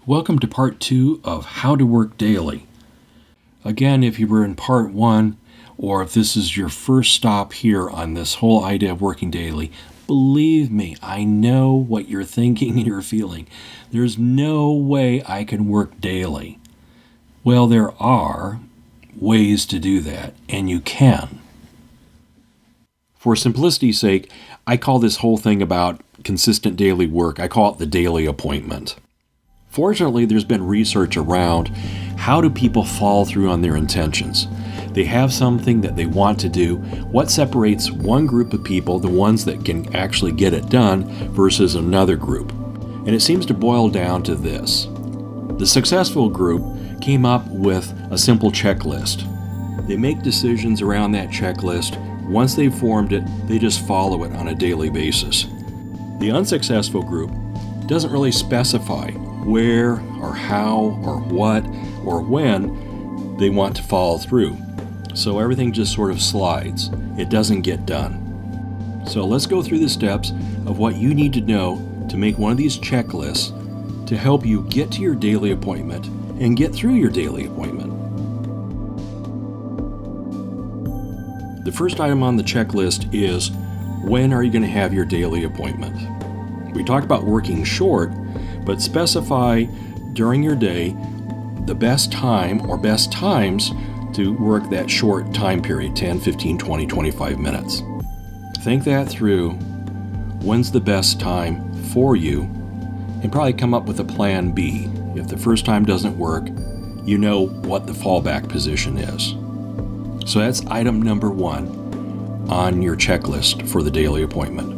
Welcome to part 2 of How to Work Daily. Again, if you were in part 1, or if this is your first stop here on this whole idea of working daily, believe me, I know what you're thinking and you're feeling. There's no way I can work daily. Well, there are ways to do that, and you can. For simplicity's sake, I call this whole thing about consistent daily work, I call it the daily appointment. Fortunately, there's been research around how do people follow through on their intentions. They have something that they want to do. What separates one group of people, the ones that can actually get it done, versus another group? And it seems to boil down to this. The successful group came up with a simple checklist. They make decisions around that checklist. Once they've formed it, they just follow it on a daily basis. The unsuccessful group doesn't really specify where or how or what or when they want to follow through. So everything just sort of slides. It doesn't get done. So let's go through the steps of what you need to know to make one of these checklists to help you get to your daily appointment and get through your daily appointment. The first item on the checklist is, when are you going to have your daily appointment? We talked about working short, but specify during your day the best time or best times to work that short time period, 10, 15, 20, 25 minutes. Think that through. When's the best time for you? And probably come up with a plan B. If the first time doesn't work, you know what the fallback position is. So that's item number 1 on your checklist for the daily appointment.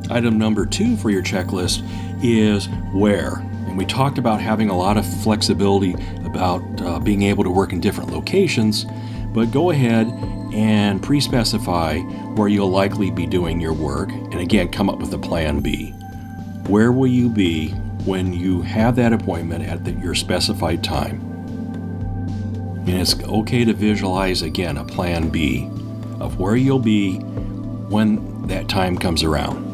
Item number 2 for your checklist is where. And we talked about having a lot of flexibility about being able to work in different locations, but go ahead and pre-specify where you'll likely be doing your work, and again, come up with a plan B. Where will you be when you have that appointment at your specified time? And it's okay to visualize, again, a plan B of where you'll be when that time comes around.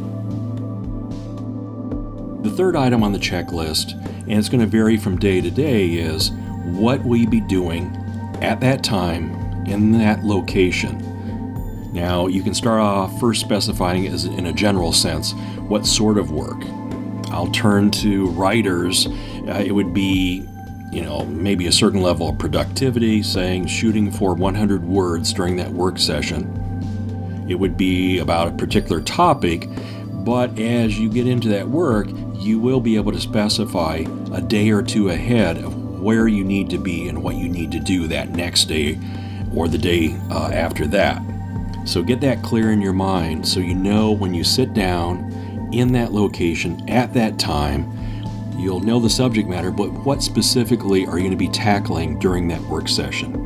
The third item on the checklist, and it's going to vary from day to day, is what will you be doing at that time in that location? Now, you can start off first specifying it in a general sense, what sort of work. I'll turn to writers. It would be, maybe a certain level of productivity, saying shooting for 100 words during that work session. It would be about a particular topic, but as you get into that work, you will be able to specify a day or two ahead of where you need to be and what you need to do that next day or the day after that. So get that clear in your mind so you know when you sit down in that location at that time, you'll know the subject matter, but what specifically are you going to be tackling during that work session?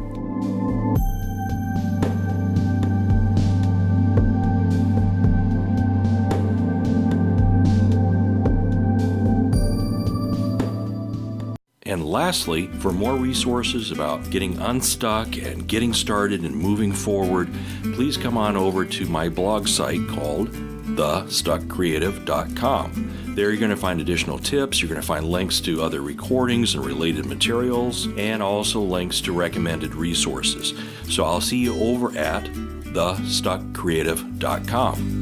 And lastly, for more resources about getting unstuck and getting started and moving forward, please come on over to my blog site called thestuckcreative.com. There you're going to find additional tips, you're going to find links to other recordings and related materials, and also links to recommended resources. So I'll see you over at thestuckcreative.com.